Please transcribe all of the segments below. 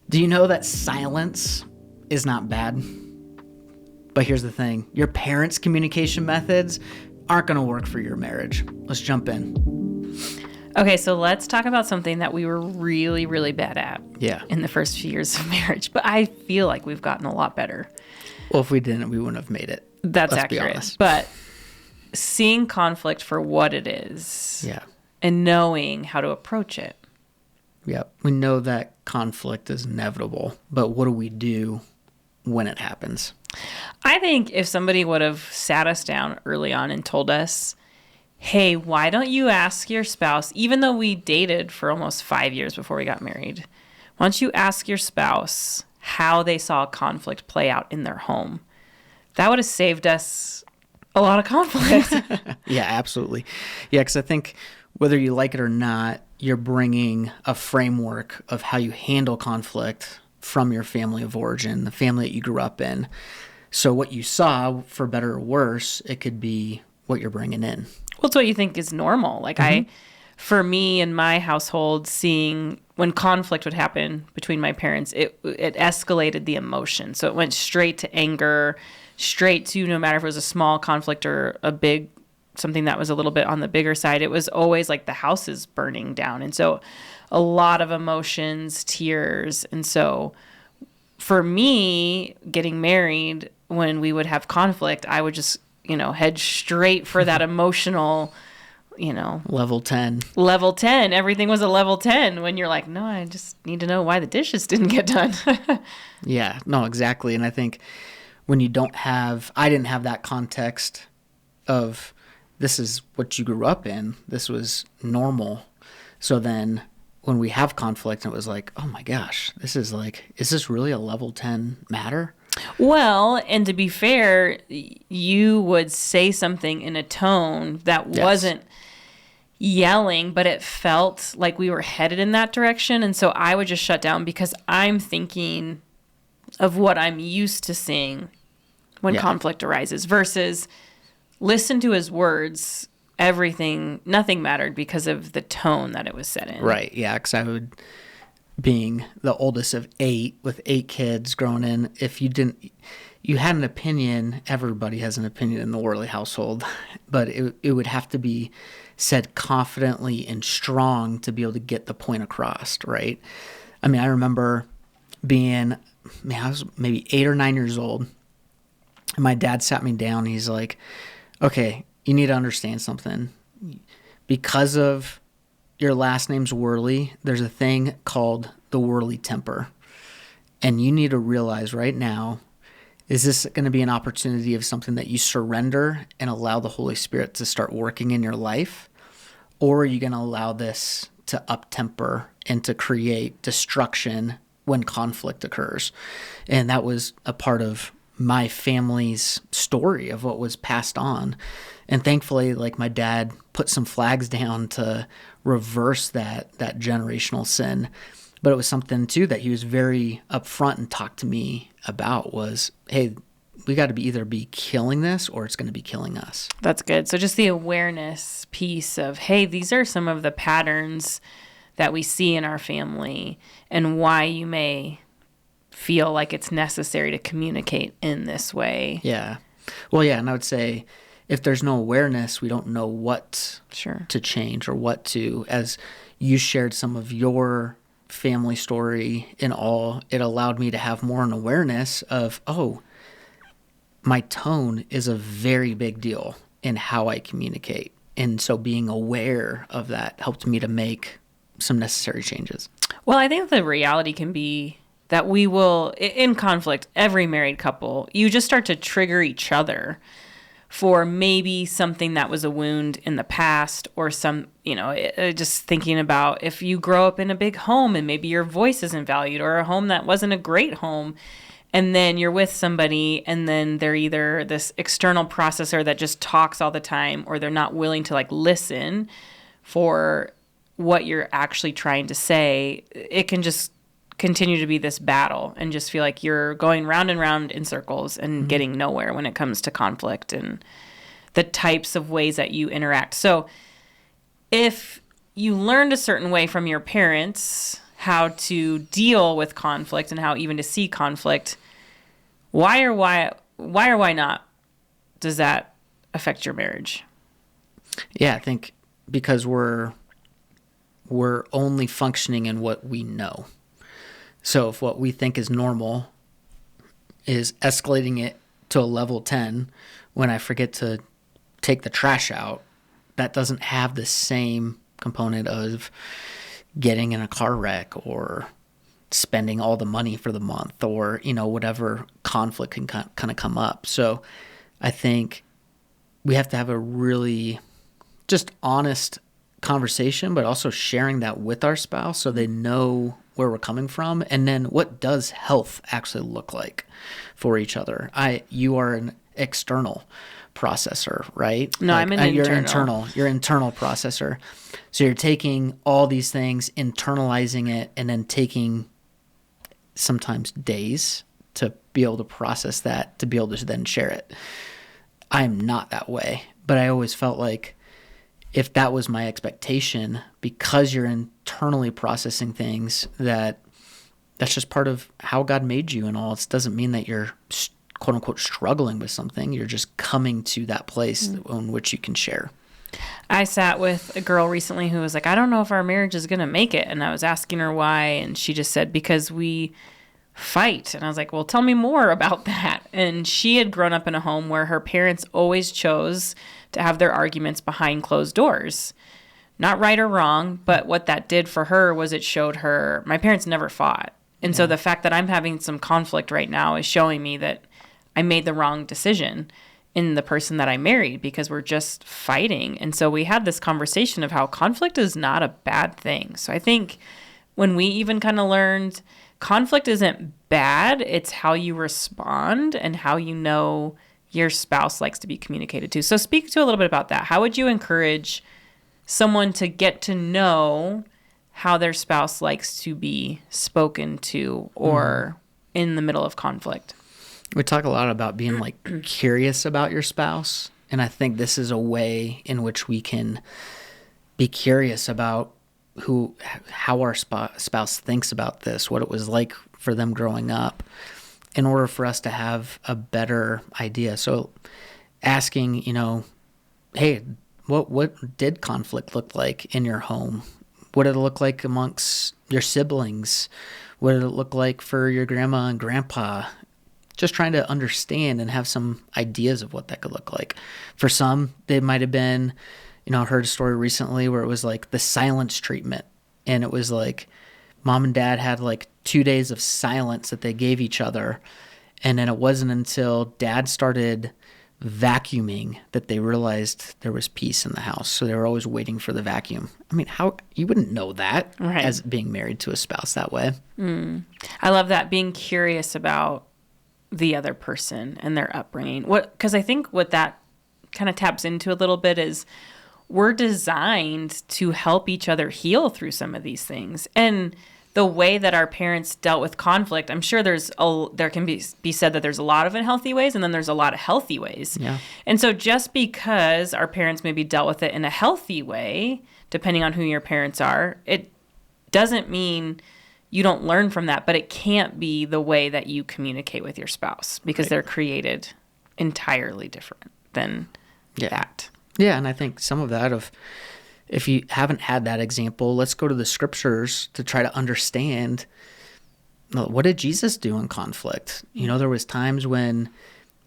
Do you know that silence is not bad? But here's the thing. Your parents' communication methods aren't going to work for your marriage. Let's jump in. Okay, so let's talk about something that we were really, really bad at in the first few years of marriage. But I feel like we've gotten a lot better. Well, if we didn't, we wouldn't have made it. That's Let's accurate. Be honest. But seeing conflict for what it is and knowing how to approach it. Yep. We know that conflict is inevitable, but what do we do when it happens? I think if somebody would have sat us down early on and told us, hey, why don't you ask your spouse, even though we dated for almost 5 years before we got married, why don't you ask your spouse how they saw conflict play out in their home? That would have saved us a lot of conflict. Yeah, absolutely. Yeah, because I think whether you like it or not, you're bringing a framework of how you handle conflict from your family of origin, the family that you grew up in. So what you saw, for better or worse, it could be what you're bringing in. Well, it's what you think is normal. Like for me in my household, seeing when conflict would happen between my parents, it escalated the emotion. So it went straight to anger, straight to, no matter if it was a small conflict or a big, something that was a little bit on the bigger side, it was always like the house is burning down. And so a lot of emotions, tears. And so for me, getting married, when we would have conflict, I would just, head straight for that emotional, Level 10. Level 10. Everything was a level 10 when you're like, no, I just need to know why the dishes didn't get done. Yeah, no, exactly. And I think when you I didn't have that context of this is what you grew up in. This was normal. So then when we have conflict, it was like, oh my gosh, is this really a level 10 matter? Well, and to be fair, you would say something in a tone that wasn't yelling, but it felt like we were headed in that direction. And so I would just shut down because I'm thinking of what I'm used to seeing when conflict arises versus listen to his words. Nothing mattered because of the tone that it was set in. Right. Yeah. Because being the oldest of 8 with 8 kids growing in, if you had an opinion, everybody has an opinion in the Worley household, but it would have to be said confidently and strong to be able to get the point across, right? I mean, I remember I was maybe 8 or 9 years old, and my dad sat me down, and he's like, okay, you need to understand something. Because of your last name's Worley, there's a thing called the Worley temper. And you need to realize right now, is this going to be an opportunity of something that you surrender and allow the Holy Spirit to start working in your life? Or are you going to allow this to up-temper and to create destruction when conflict occurs? And that was a part of my family's story of what was passed on. And thankfully, my dad put some flags down to reverse that generational sin. But it was something too that he was very upfront and talked to me about was, hey, we got to either be killing this or it's going to be killing us. That's good. So just the awareness piece of, hey, these are some of the patterns that we see in our family and why you may feel like it's necessary to communicate in this way. Yeah. Well, yeah. And I would say if there's no awareness, we don't know what to change or what to, as you shared some of your family story and all, it allowed me to have more an awareness of, oh, my tone is a very big deal in how I communicate. And so being aware of that helped me to make some necessary changes. Well, I think the reality can be that we will, in conflict, every married couple, you just start to trigger each other for maybe something that was a wound in the past or some, just thinking about if you grow up in a big home and maybe your voice isn't valued or a home that wasn't a great home. And then you're with somebody and then they're either this external processor that just talks all the time or they're not willing to listen for what you're actually trying to say. It can just continue to be this battle and just feel like you're going round and round in circles and getting nowhere when it comes to conflict and the types of ways that you interact. So if you learned a certain way from your parents how to deal with conflict and how even to see conflict, why not does that affect your marriage? Yeah, I think because we're only functioning in what we know. So if what we think is normal is escalating it to a level 10 when I forget to take the trash out, that doesn't have the same component of getting in a car wreck or spending all the money for the month or, whatever conflict can kind of come up. So I think we have to have a really just honest conversation, but also sharing that with our spouse so they know where we're coming from. And then what does health actually look like for each other? You are an external processor, right? No, I'm an internal. You're internal processor. So you're taking all these things, internalizing it, and then taking sometimes days to be able to process that, to be able to then share it. I'm not that way, but I always felt like if that was my expectation, because you're internally processing things, that's just part of how God made you and all. It doesn't mean that you're quote unquote struggling with something. You're just coming to that place in which you can share. I sat with a girl recently who was like, I don't know if our marriage is going to make it. And I was asking her why. And she just said, because we fight. And I was like, well, tell me more about that. And she had grown up in a home where her parents always chose to have their arguments behind closed doors. Not right or wrong, but what that did for her was it showed her my parents never fought. And so the fact that I'm having some conflict right now is showing me that I made the wrong decision in the person that I married because we're just fighting. And so we had this conversation of how conflict is not a bad thing. So I think when we even kind of learned conflict isn't bad, it's how you respond and how you know your spouse likes to be communicated to. So speak to a little bit about that. How would you encourage someone to get to know how their spouse likes to be spoken to or in the middle of conflict? We talk a lot about being like curious about your spouse. And I think this is a way in which we can be curious about how our spouse thinks about this, what it was like for them growing up, in order for us to have a better idea. So asking, hey, what did conflict look like in your home? What did it look like amongst your siblings? What did it look like for your grandma and grandpa? Just trying to understand and have some ideas of what that could look like. For some, they might have been, I heard a story recently where it was like the silence treatment. And it was like mom and dad had like 2 days of silence that they gave each other. And then it wasn't until dad started vacuuming that they realized there was peace in the house. So they were always waiting for the vacuum. I mean, how you wouldn't know that as being married to a spouse that way. I love that, being curious about the other person and their upbringing. Because I think what that kind of taps into a little bit is we're designed to help each other heal through some of these things. And the way that our parents dealt with conflict, I'm sure there can be said that there's a lot of unhealthy ways and then there's a lot of healthy ways. Yeah. And so just because our parents maybe dealt with it in a healthy way, depending on who your parents are, it doesn't mean you don't learn from that, but it can't be the way that you communicate with your spouse because they're created entirely different than that. Yeah, and I think some of that if you haven't had that example, let's go to the scriptures to try to understand, what did Jesus do in conflict? There was times when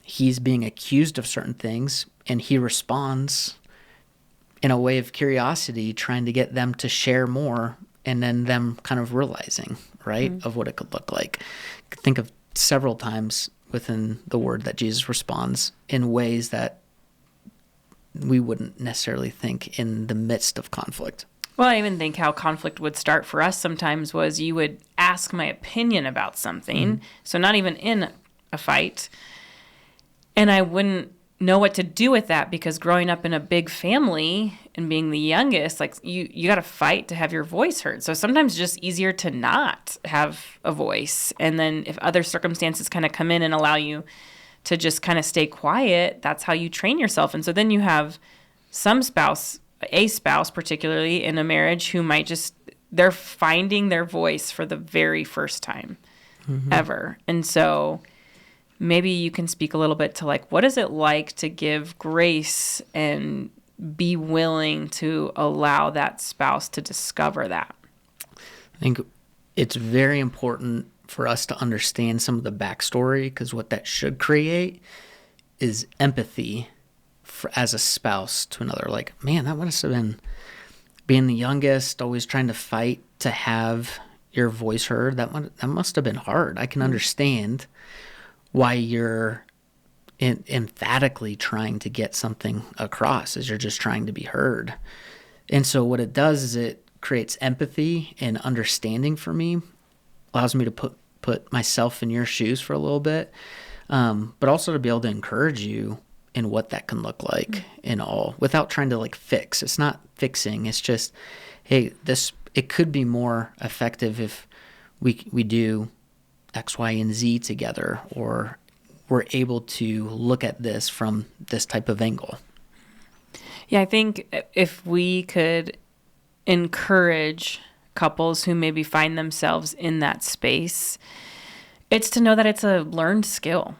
he's being accused of certain things and he responds in a way of curiosity, trying to get them to share more, and then them kind of realizing, of what it could look like. Think of several times within the word that Jesus responds in ways that we wouldn't necessarily think in the midst of conflict. Well, I even think how conflict would start for us sometimes was you would ask my opinion about something, so not even in a fight, and I wouldn't know what to do with that because growing up in a big family and being the youngest, like you got to fight to have your voice heard. So sometimes it's just easier to not have a voice. And then if other circumstances kind of come in and allow you to just kind of stay quiet, that's how you train yourself. And so then you have a spouse particularly in a marriage who might just they're finding their voice for the very first time ever. And so maybe you can speak a little bit to like, what is it like to give grace and be willing to allow that spouse to discover that? I think it's very important for us to understand some of the backstory, because what that should create is empathy as a spouse to another. Like, man, that must have been, being the youngest, always trying to fight to have your voice heard. That must have been hard. I can understand why you're emphatically trying to get something across, as you're just trying to be heard. And so what it does is it creates empathy and understanding for me, allows me to put myself in your shoes for a little bit, but also to be able to encourage you in what that can look like in all, without trying to like fix. It's not fixing. It's just, hey, it could be more effective if we do X, Y, and Z together, or we're able to look at this from this type of angle. Yeah, I think if we could encourage couples who maybe find themselves in that space, it's to know that it's a learned skill.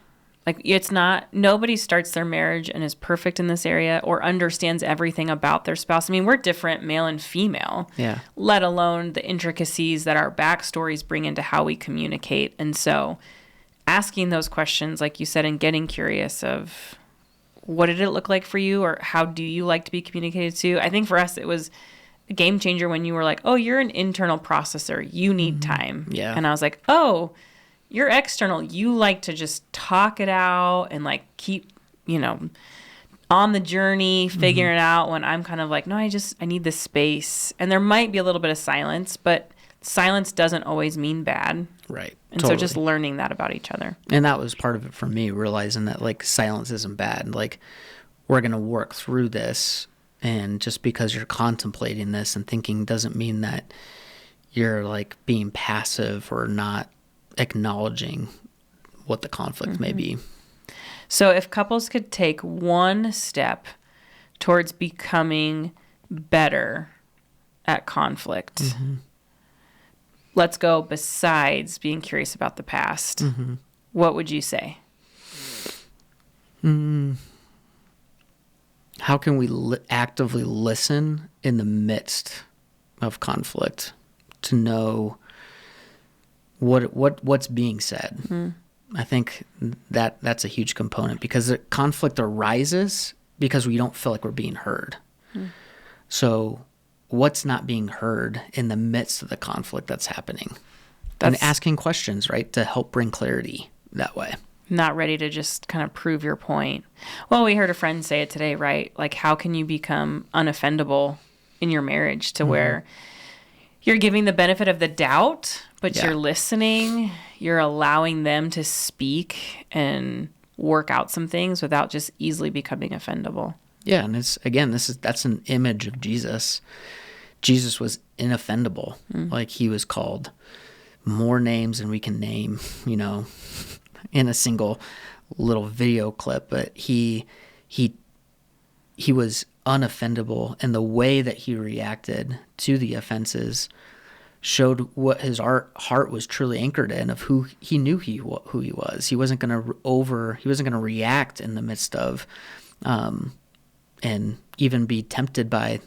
Like, it's not, nobody starts their marriage and is perfect in this area or understands everything about their spouse. I mean, we're different, male and female, let alone the intricacies that our backstories bring into how we communicate. And so asking those questions, like you said, and getting curious of what did it look like for you, or how do you like to be communicated to? I think for us, it was a game changer when you were like, oh, you're an internal processor. You need time. Yeah. And I was like, oh, you're external. You like to just talk it out and like keep, on the journey, figuring it out, when I'm kind of like, no, I need this space. And there might be a little bit of silence, but silence doesn't always mean bad. Right. And so just learning that about each other. And that was part of it for me, realizing that like silence isn't bad. Like, we're going to work through this. And just because you're contemplating this and thinking doesn't mean that you're like being passive or not acknowledging what the conflict may be. So if couples could take one step towards becoming better at conflict, let's go besides being curious about the past, what would you say? How can we actively listen in the midst of conflict to know what's being said? I think that's a huge component, because the conflict arises because we don't feel like we're being heard. So what's not being heard in the midst of the conflict that's happening? And asking questions, right, to help bring clarity that way. Not ready to just kind of prove your point. Well, we heard a friend say it today, right? Like, how can you become unoffendable in your marriage to where you're giving the benefit of the doubt, but you're listening, you're allowing them to speak and work out some things without just easily becoming offendable. Yeah, and that's an image of Jesus. Jesus was inoffendable. Like, he was called more names than we can name, in a single little video clip, but he was unoffendable, and the way that he reacted to the offenses showed what his heart was truly anchored in, of who he knew who he was. He wasn't going to react in the midst of and even be tempted by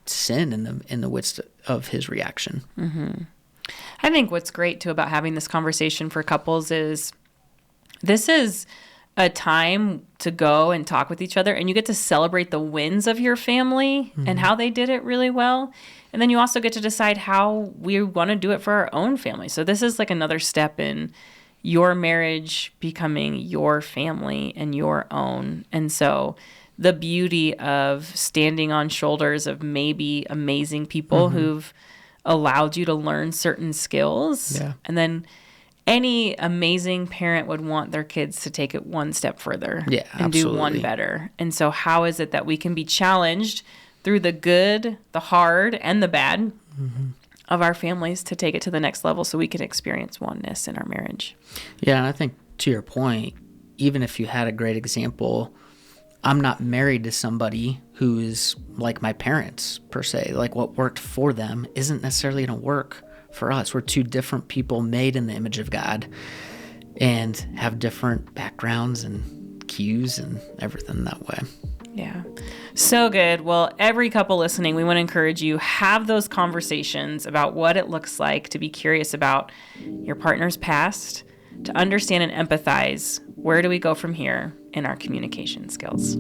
sin in the midst of his reaction. I think what's great too about having this conversation for couples is this is a time to go and talk with each other, and you get to celebrate the wins of your family and how they did it really well. And then you also get to decide how we want to do it for our own family. So this is like another step in your marriage becoming your family and your own. And so the beauty of standing on shoulders of maybe amazing people who've allowed you to learn certain skills. Yeah. And then any amazing parent would want their kids to take it one step further and do one better. And so how is it that we can be challenged through the good, the hard, and the bad of our families to take it to the next level so we can experience oneness in our marriage? Yeah, and I think to your point, even if you had a great example I'm not married to somebody who is like my parents, per se. Like, what worked for them isn't necessarily going to work for us. We're two different people made in the image of God and have different backgrounds and cues and everything that way. Yeah. So good. Well, every couple listening, we want to encourage you, have those conversations about what it looks like to be curious about your partner's past, to understand and empathize. Where do we go from here in our communication skills?